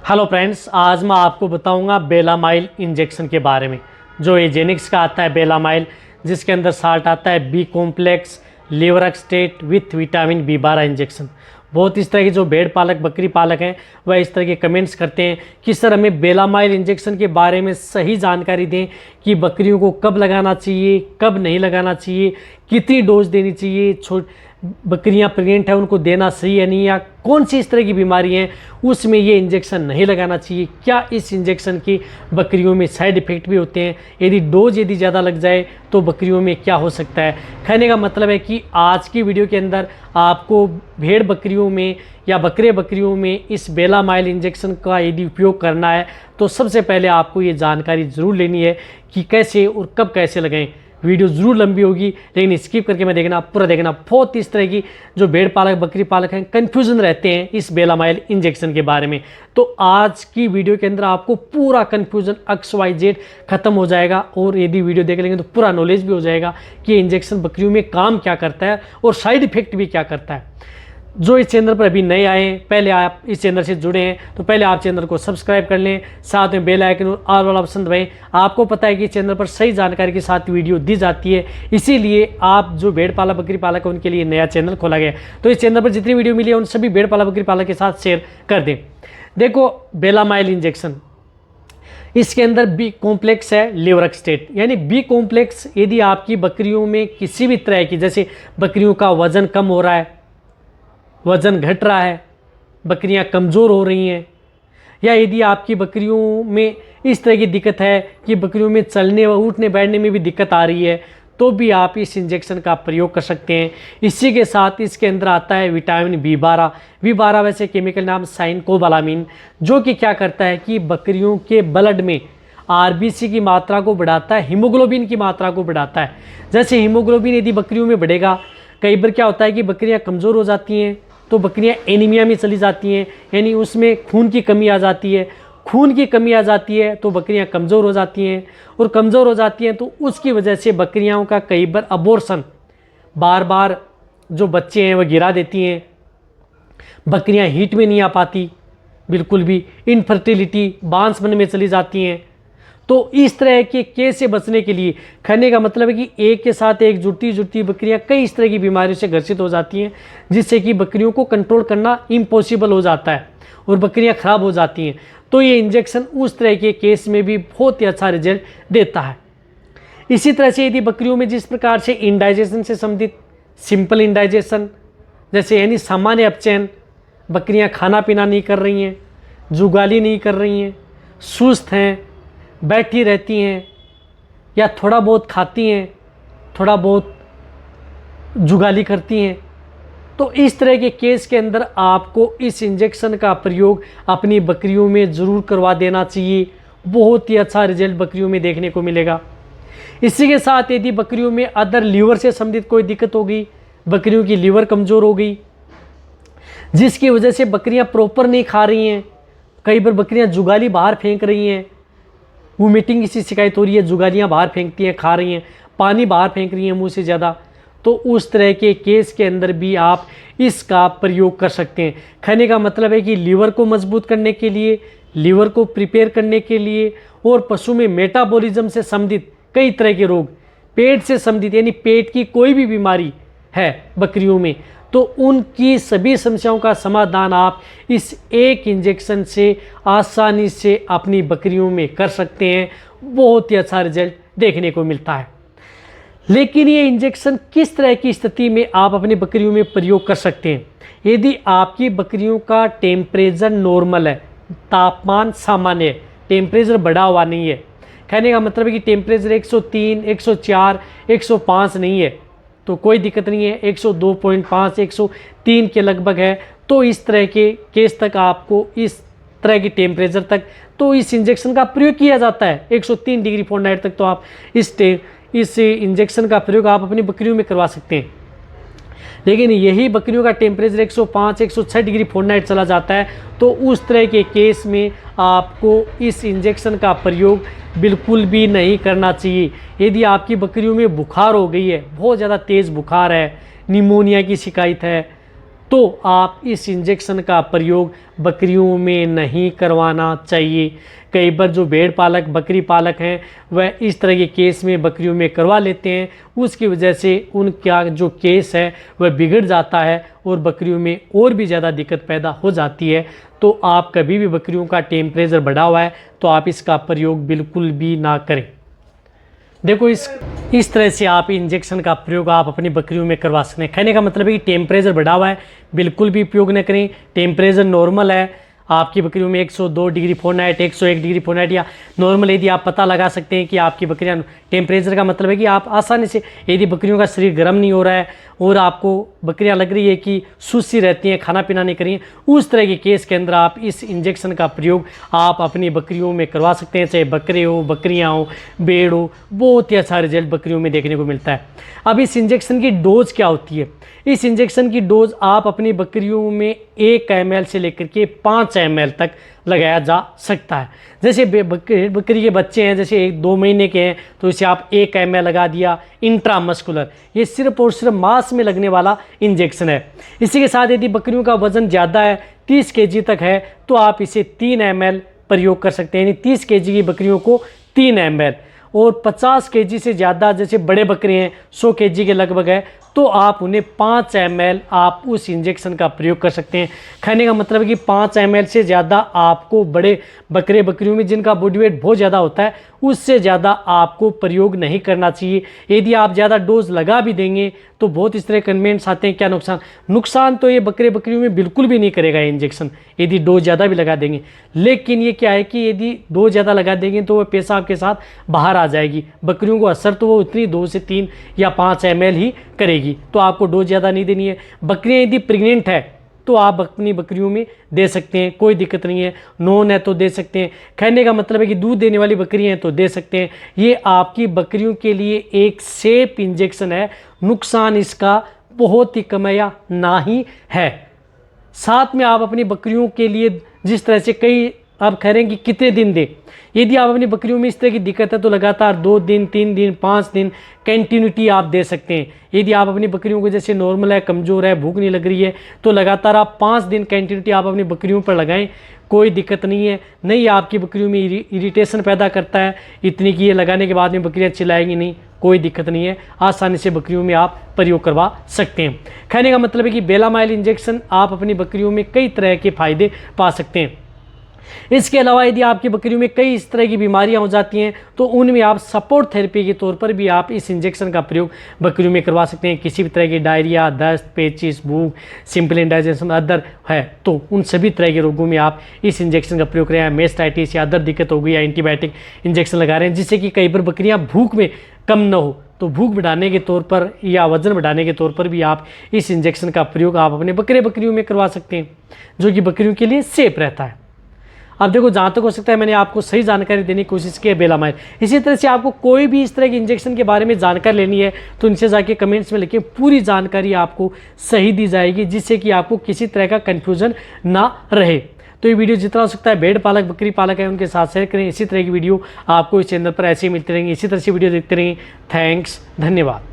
Hello friends, आज मैं आपको बताऊंगा बेलामाइल इंजेक्शन के बारे में। जो एजेनिक्स का आता है बेलामाइल, जिसके अंदर साल्ट आता है बी कॉम्प्लेक्स लेवरक्सटेट विथ विटामिन B12 इंजेक्शन। बहुत इस तरह के जो भेड़ पालक बकरी पालक हैं वह इस तरह के कमेंट्स करते हैं कि सर हमें बेलामाइल इंजेक्शन के बारे में सही जानकारी दें कि बकरियों को कब लगाना चाहिए, कब नहीं लगाना चाहिए, कितनी डोज देनी चाहिए, बकरियां प्रेग्नेंट हैं उनको देना सही है नहीं, या कौन सी इस तरह की बीमारी हैं उसमें ये इंजेक्शन नहीं लगाना चाहिए, क्या इस इंजेक्शन की बकरियों में साइड इफ़ेक्ट भी होते हैं, यदि ज़्यादा लग जाए तो बकरियों में क्या हो सकता है। कहने का मतलब है कि आज की वीडियो के अंदर आपको भेड़ बकरियों में या बकरे बकरियों में इस बेलामाइल इंजेक्शन का यदि उपयोग करना है तो सबसे पहले आपको ये जानकारी ज़रूर लेनी है कि कैसे और कब कैसे लगाएं। वीडियो ज़रूर लंबी होगी लेकिन स्किप करके मैं देखना, पूरा देखना। बहुत इस तरह की जो भेड़ पालक बकरी पालक हैं कन्फ्यूज़न रहते हैं इस बेलामाइल इंजेक्शन के बारे में, तो आज की वीडियो के अंदर आपको पूरा कन्फ्यूज़न XYZ खत्म हो जाएगा। और यदि वीडियो देख लेंगे तो पूरा नॉलेज भी हो जाएगा कि इंजेक्शन बकरियों में काम क्या करता है और साइड इफ़ेक्ट भी क्या करता है। जो इस चैनल पर अभी नए आए हैं, पहले आप इस चैनल से जुड़े हैं तो पहले आप चैनल को सब्सक्राइब कर लें, साथ में बेल आइकन और ऑल वाला ऑप्शन दबाएं। आपको पता है कि चैनल पर सही जानकारी के साथ वीडियो दी जाती है, इसीलिए आप जो भेड़ पालक बकरी पालक है उनके लिए नया चैनल खोला गया है। तो इस चैनल पर जितनी वीडियो मिली है उन सभी भेड़ पालक बकरी पालक के साथ शेयर कर दें। देखो, बेलामाइल इंजेक्शन, इसके अंदर बी कॉम्प्लेक्स है लेवरक्सटेट, यानी बी कॉम्प्लेक्स यदि आपकी बकरियों में किसी भी तरह की, जैसे बकरियों का वज़न कम हो रहा है, वज़न घट रहा है, बकरियां कमज़ोर हो रही हैं, या यदि आपकी बकरियों में इस तरह की दिक्कत है कि बकरियों में चलने व उठने बैठने में भी दिक्कत आ रही है, तो भी आप इस इंजेक्शन का प्रयोग कर सकते हैं। इसी के साथ इसके अंदर आता है विटामिन B12 वैसे केमिकल नाम साइनकोबालामिन, जो कि क्या करता है कि बकरियों के ब्लड में RBC की मात्रा को बढ़ाता है, हीमोग्लोबिन की मात्रा को बढ़ाता है। जैसे हीमोग्लोबिन यदि बकरियों में बढ़ेगा, कई बार क्या होता है कि बकरियां कमज़ोर हो जाती हैं तो बकरियां एनीमिया में चली जाती हैं, यानी उसमें खून की कमी आ जाती है। खून की कमी आ जाती है तो बकरियां कमज़ोर हो जाती हैं, और कमज़ोर हो जाती हैं तो उसकी वजह से बकरियों का कई बार अबॉर्शन, बार बार जो बच्चे हैं वह गिरा देती हैं, बकरियां हीट में नहीं आ पाती बिल्कुल भी, इनफर्टिलिटी बांसपन में चली जाती हैं। तो इस तरह के केस से बचने के लिए, कहने का मतलब है कि एक के साथ एक जुड़ती बकरियां कई इस तरह की बीमारियों से ग्रसित हो जाती हैं, जिससे कि बकरियों को कंट्रोल करना इम्पॉसिबल हो जाता है और बकरियां खराब हो जाती हैं। तो ये इंजेक्शन उस तरह के केस में भी बहुत ही अच्छा रिजल्ट देता है। इसी तरह से यदि बकरियों में जिस प्रकार से इंडाइजेशन से संबंधित सिंपल इंडाइजेशन, जैसे यानी सामान्य अपचयन, बकरियां खाना पीना नहीं कर रही हैं, जुगाली नहीं कर रही हैं, सुस्त हैं, बैठी रहती हैं, या थोड़ा बहुत खाती हैं, थोड़ा बहुत जुगाली करती हैं, तो इस तरह के केस के अंदर आपको इस इंजेक्शन का प्रयोग अपनी बकरियों में ज़रूर करवा देना चाहिए। बहुत ही अच्छा रिजल्ट बकरियों में देखने को मिलेगा। इसी के साथ यदि बकरियों में अदर लीवर से संबंधित कोई दिक्कत हो गई, बकरियों की लीवर कमज़ोर हो गई, जिसकी वजह से बकरियां प्रॉपर नहीं खा रही हैं, कई बार बकरियां जुगाली बाहर फेंक रही हैं, वोमिटिंग की शिकायत हो रही है, जुगालियाँ बाहर फेंकती हैं, खा रही हैं, पानी बाहर फेंक रही हैं मुंह से ज़्यादा, तो उस तरह के केस के अंदर भी आप इसका प्रयोग कर सकते हैं। कहने का मतलब है कि लीवर को मजबूत करने के लिए, लीवर को प्रिपेयर करने के लिए, और पशु में मेटाबॉलिज्म से संबंधित कई तरह के रोग, पेट से संबंधित यानी पेट की कोई भी बीमारी है बकरियों में, तो उनकी सभी समस्याओं का समाधान आप इस एक इंजेक्शन से आसानी से अपनी बकरियों में कर सकते हैं। बहुत ही अच्छा रिजल्ट देखने को मिलता है। लेकिन ये इंजेक्शन किस तरह की स्थिति में आप अपनी बकरियों में प्रयोग कर सकते हैं? यदि आपकी बकरियों का टेम्परेचर नॉर्मल है, तापमान सामान्य है, टेम्परेचर बढ़ा हुआ नहीं है, कहने का मतलब है कि टेम्परेचर 103, 104, 105 नहीं है, तो कोई दिक्कत नहीं है, 102.5, 103 के लगभग है, तो इस तरह के केस तक आपको, इस तरह की टेम्परेचर तक तो इस इंजेक्शन का प्रयोग किया जाता है। 103 डिग्री फ़ारेनहाइट तक तो आप इस इंजेक्शन का प्रयोग आप अपनी बकरियों में करवा सकते हैं। लेकिन यही बकरियों का टेम्परेचर 105, 106 डिग्री फ़ारेनहाइट चला जाता है, तो उस तरह के केस में आपको इस इंजेक्शन का प्रयोग बिल्कुल भी नहीं करना चाहिए। यदि आपकी बकरियों में बुखार हो गई है, बहुत ज़्यादा तेज़ बुखार है, निमोनिया की शिकायत है, तो आप इस इंजेक्शन का प्रयोग बकरियों में नहीं करवाना चाहिए। कई बार जो भेड़ पालक बकरी पालक हैं वह इस तरह के केस में बकरियों में करवा लेते हैं, उसकी वजह से उनका जो केस है वह बिगड़ जाता है और बकरियों में और भी ज़्यादा दिक्कत पैदा हो जाती है। तो आप कभी भी बकरियों का टेम्परेचर बढ़ा हुआ है तो आप इसका प्रयोग बिल्कुल भी ना करें। देखो इस तरह से आप इंजेक्शन का प्रयोग आप अपनी बकरियों में करवा सकते हैं। कहने का मतलब है कि टेम्परेचर बढ़ा हुआ है बिल्कुल भी उपयोग न करें। टेम्परेचर नॉर्मल है, आपकी बकरियों में 102 डिग्री फ़ारेनहाइट 101 डिग्री फ़ारेनहाइट या नॉर्मल यदि आप पता लगा सकते हैं कि आपकी बकरियां टेम्परेचर का मतलब है कि आप आसानी से यदि बकरियों का शरीर गर्म नहीं हो रहा है और आपको बकरियां लग रही है कि सुस्ती रहती हैं, खाना पीना नहीं कर रही हैं, उस तरह के केस के अंदर आप इस इंजेक्शन का प्रयोग आप अपनी बकरियों में करवा सकते हैं। चाहे बकरे हो, बकरियां हो, भेड़ हो, बहुत ही अच्छा रिजल्ट बकरियों में देखने को मिलता है। अब इस इंजेक्शन की डोज क्या होती है? इस इंजेक्शन की डोज आप अपनी बकरियों में 1 ml से लेकर के 5 ml तक लगाया जा सकता है। जैसे बकरी के बच्चे हैं, जैसे 1-2 महीने के हैं, तो इसे आप 1 ml लगा दिया इंट्रामस्कुलर। ये सिर्फ और सिर्फ मांस में लगने वाला इंजेक्शन है। इसी के साथ यदि बकरियों का वजन ज़्यादा है, 30 kg तक है, तो आप इसे 3 ml प्रयोग कर सकते हैं। यानी 30 kg की बकरियों को 3 ml, और 50 kg से ज़्यादा जैसे बड़े बकरे हैं 100 kg के लगभग है, तो आप उन्हें 5 ml आप उस इंजेक्शन का प्रयोग कर सकते हैं। कहने का मतलब है कि 5 ml से ज़्यादा आपको बड़े बकरियों में जिनका बॉडी वेट बहुत ज़्यादा होता है उससे ज़्यादा आपको प्रयोग नहीं करना चाहिए। यदि आप ज़्यादा डोज लगा भी देंगे तो बहुत इस तरह कमेंट्स आते हैं, क्या नुकसान तो ये बकरियों में बिल्कुल भी नहीं करेगा ये इंजेक्शन यदि डोज ज़्यादा भी लगा देंगे। लेकिन ये क्या है कि यदि डोज ज़्यादा लगा देंगे तो वह पेशाब के साथ बाहर आ जाएगी। बकरियों को असर तो वो उतनी 2 से 3 या 5 ml ही करेगी, तो आपको डोज ज़्यादा नहीं देनी है। बकरियाँ यदि प्रेग्नेंट है तो आप अपनी बकरियों में दे सकते हैं, कोई दिक्कत नहीं है। नॉन है तो दे सकते हैं। कहने का मतलब है कि दूध देने वाली बकरियां हैं तो दे सकते हैं। ये आपकी बकरियों के लिए एक सेफ इंजेक्शन है, नुकसान इसका बहुत ही कम है या ना ही है। साथ में आप अपनी बकरियों के लिए जिस तरह से कई आप कह रहे हैं कि कितने दिन दें, यदि आप अपनी बकरियों में इस तरह की दिक्कत है तो लगातार 2 दिन 3 दिन 5 दिन कंटिन्यूटी आप दे सकते हैं। यदि आप अपनी बकरियों को जैसे नॉर्मल है, कमज़ोर है, भूख नहीं लग रही है, तो लगातार आप 5 दिन कंटिन्यूटी आप अपनी बकरियों पर लगाएं, कोई दिक्कत नहीं है। नहीं आपकी बकरियों में इरिटेशन पैदा करता है इतनी कि ये लगाने के बाद में बकरियाँ चिल्लाएंगी नहीं, कोई दिक्कत नहीं है, आसानी से बकरियों में आप प्रयोग करवा सकते हैं। कहने का मतलब है कि बेलामाइल इंजेक्शन आप अपनी बकरियों में कई तरह के फ़ायदे पा सकते हैं। इसके अलावा यदि आपकी बकरियों में कई इस तरह की बीमारियां हो जाती हैं तो उनमें आप सपोर्ट थेरेपी के तौर पर भी आप इस इंजेक्शन का प्रयोग बकरियों में करवा सकते हैं। किसी भी तरह की डायरिया, दस्त, पेचिस, भूख, सिंपल इंडाइजेशन अदर है तो उन सभी तरह के रोगों में आप इस इंजेक्शन का प्रयोग करें। मेस्टाइटिस या अदर दिक्कत हो गई या एंटीबायोटिक इंजेक्शन लगा रहे हैं जिससे कि कई बार बकरियाँ भूख में कम न हो, तो भूख बढ़ाने के तौर पर या वजन बढ़ाने के तौर पर भी आप इस इंजेक्शन का प्रयोग आप अपने बकरियों में करवा सकते हैं, जो कि बकरियों के लिए सेफ रहता है। अब देखो जहाँ तक हो सकता है मैंने आपको सही जानकारी देने की कोशिश की है बेलामाइल। इसी तरह से आपको कोई भी इस तरह के इंजेक्शन के बारे में जानकारी लेनी है तो इनसे जाके कमेंट्स में लिखिए, पूरी जानकारी आपको सही दी जाएगी जिससे कि आपको किसी तरह का कन्फ्यूजन ना रहे। तो ये वीडियो जितना हो सकता है भेड़ पालक बकरी पालक है उनके साथ शेयर करें। इसी तरह की वीडियो आपको इस चैनल पर ऐसे ही मिलती रहेंगी। इसी तरह से वीडियो देखते रहें। थैंक्स, धन्यवाद।